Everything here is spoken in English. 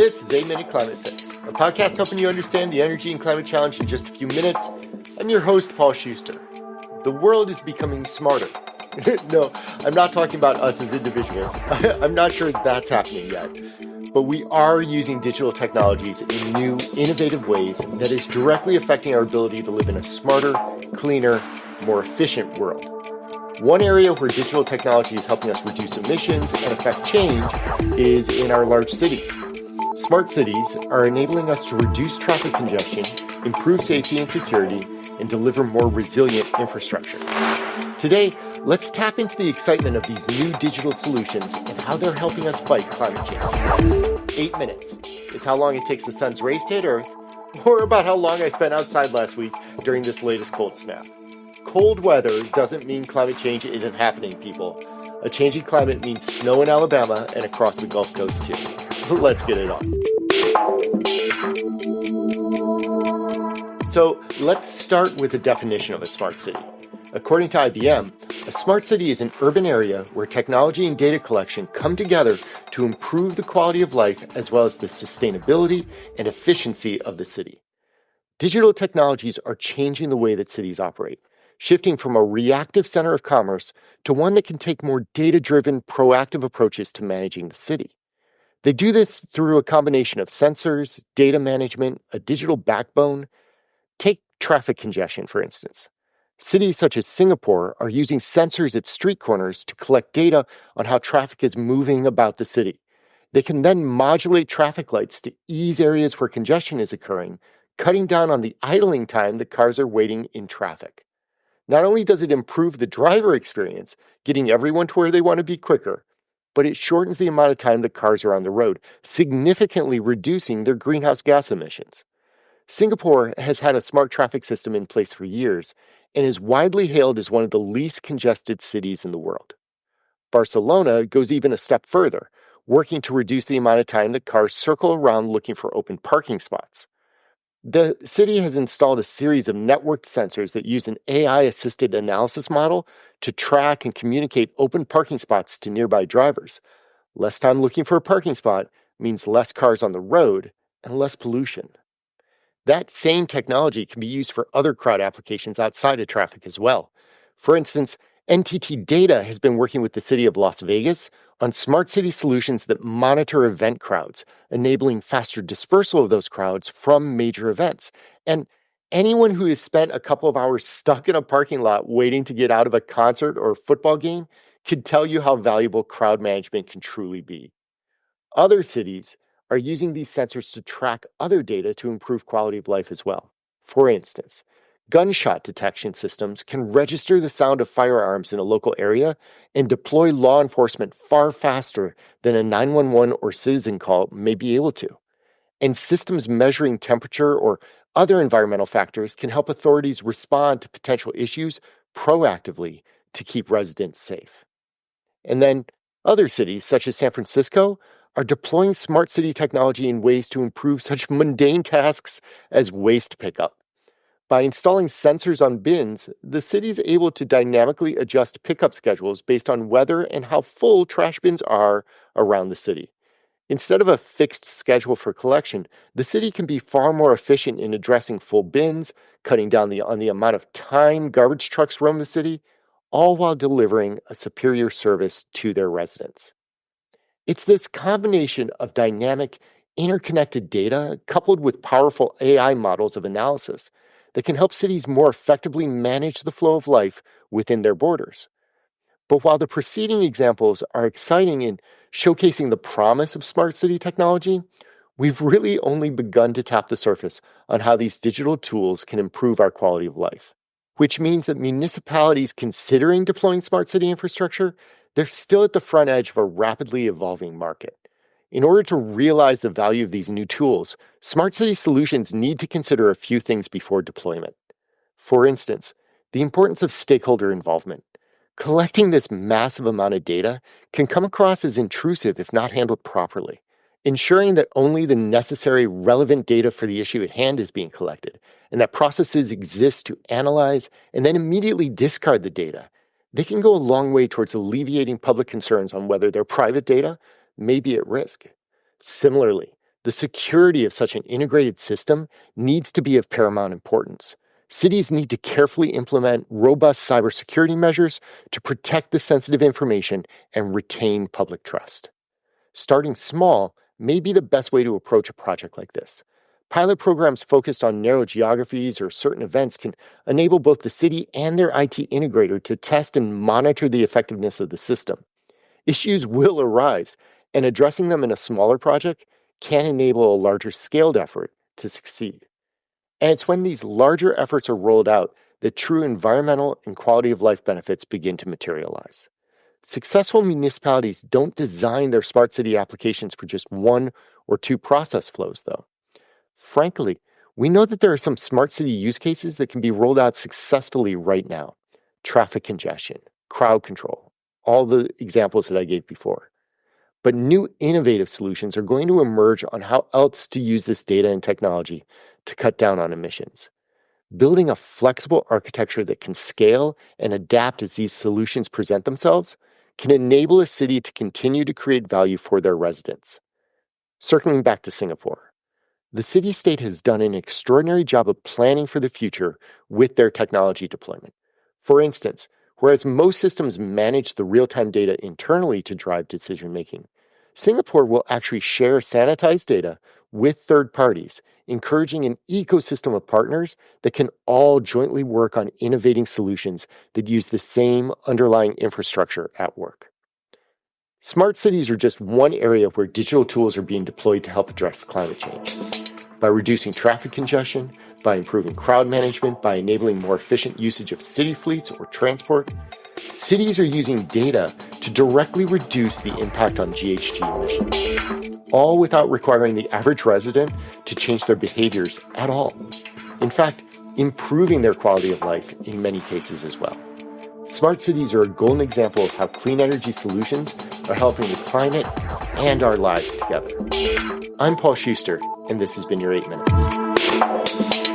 This is 8 Minute Climate Fix, a podcast helping you understand the energy and climate challenge in just a few minutes. I'm your host, Paul Schuster. The world is becoming smarter. No, I'm not talking about us as individuals. I'm not sure that's happening yet. But we are using digital technologies in new, innovative ways that is directly affecting our ability to live in a smarter, cleaner, more efficient world. One area where digital technology is helping us reduce emissions and affect change is in our large cities. Smart cities are enabling us to reduce traffic congestion, improve safety and security, and deliver more resilient infrastructure. Today, let's tap into the excitement of these new digital solutions and how they're helping us fight climate change. 8 minutes. It's how long it takes the sun's rays to hit Earth, or about how long I spent outside last week during this latest cold snap. Cold weather doesn't mean climate change isn't happening, people. A changing climate means snow in Alabama and across the Gulf Coast too. Let's get it on. So let's start with the definition of a smart city. According to IBM, a smart city is an urban area where technology and data collection come together to improve the quality of life as well as the sustainability and efficiency of the city. Digital technologies are changing the way that cities operate, shifting from a reactive center of commerce to one that can take more data-driven, proactive approaches to managing the city. They do this through a combination of sensors, data management, a digital backbone. Take traffic congestion, for instance. Cities such as Singapore are using sensors at street corners to collect data on how traffic is moving about the city. They can then modulate traffic lights to ease areas where congestion is occurring, cutting down on the idling time that cars are waiting in traffic. Not only does it improve the driver experience, getting everyone to where they want to be quicker, but it shortens the amount of time that cars are on the road, significantly reducing their greenhouse gas emissions. Singapore has had a smart traffic system in place for years and is widely hailed as one of the least congested cities in the world. Barcelona goes even a step further, working to reduce the amount of time that cars circle around looking for open parking spots. The city has installed a series of networked sensors that use an AI-assisted analysis model to track and communicate open parking spots to nearby drivers. Less time looking for a parking spot means less cars on the road and less pollution. That same technology can be used for other crowd applications outside of traffic as well. For instance, NTT Data has been working with the city of Las Vegas on smart city solutions that monitor event crowds, enabling faster dispersal of those crowds from major events. And anyone who has spent a couple of hours stuck in a parking lot waiting to get out of a concert or football game can tell you how valuable crowd management can truly be. Other cities are using these sensors to track other data to improve quality of life as well. For instance, gunshot detection systems can register the sound of firearms in a local area and deploy law enforcement far faster than a 911 or citizen call may be able to. And systems measuring temperature or other environmental factors can help authorities respond to potential issues proactively to keep residents safe. And then other cities, such as San Francisco, are deploying smart city technology in ways to improve such mundane tasks as waste pickup. By installing sensors on bins, the city is able to dynamically adjust pickup schedules based on weather and how full trash bins are around the city. Instead of a fixed schedule for collection, the city can be far more efficient in addressing full bins, cutting down on the amount of time garbage trucks roam the city, all while delivering a superior service to their residents. It's this combination of dynamic, interconnected data coupled with powerful AI models of analysis that can help cities more effectively manage the flow of life within their borders. But while the preceding examples are exciting in showcasing the promise of smart city technology, we've really only begun to tap the surface on how these digital tools can improve our quality of life, which means that municipalities considering deploying smart city infrastructure, they're still at the front edge of a rapidly evolving market. In order to realize the value of these new tools, smart city solutions need to consider a few things before deployment. For instance, the importance of stakeholder involvement. Collecting this massive amount of data can come across as intrusive if not handled properly. Ensuring that only the necessary relevant data for the issue at hand is being collected, and that processes exist to analyze and then immediately discard the data, they can go a long way towards alleviating public concerns on whether their private data may be at risk. Similarly, The security of such an integrated system needs to be of paramount importance. Cities need to carefully implement robust cybersecurity measures to protect the sensitive information and retain public trust. Starting small may be the best way to approach a project like this. Pilot programs focused on narrow geographies or certain events can enable both the city and their IT integrator to test and monitor the effectiveness of the system. Issues will arise, and addressing them in a smaller project can enable a larger scaled effort to succeed. And it's when these larger efforts are rolled out that true environmental and quality of life benefits begin to materialize. Successful municipalities don't design their smart city applications for just one or two process flows, though. Frankly, we know that there are some smart city use cases that can be rolled out successfully right now. Traffic congestion, crowd control, all the examples that I gave before. But new innovative solutions are going to emerge on how else to use this data and technology to cut down on emissions. Building a flexible architecture that can scale and adapt as these solutions present themselves can enable a city to continue to create value for their residents. Circling back to Singapore, the city-state has done an extraordinary job of planning for the future with their technology deployment. For instance, whereas most systems manage the real-time data internally to drive decision-making, Singapore will actually share sanitized data with third parties, encouraging an ecosystem of partners that can all jointly work on innovating solutions that use the same underlying infrastructure at work. Smart cities are just one area where digital tools are being deployed to help address climate change. By reducing traffic congestion, by improving crowd management, by enabling more efficient usage of city fleets or transport, cities are using data to directly reduce the impact on GHG emissions, all without requiring the average resident to change their behaviors at all. In fact, improving their quality of life in many cases as well. Smart cities are a golden example of how clean energy solutions are helping the climate and our lives together. I'm Paul Schuster, and this has been your 8 Minutes.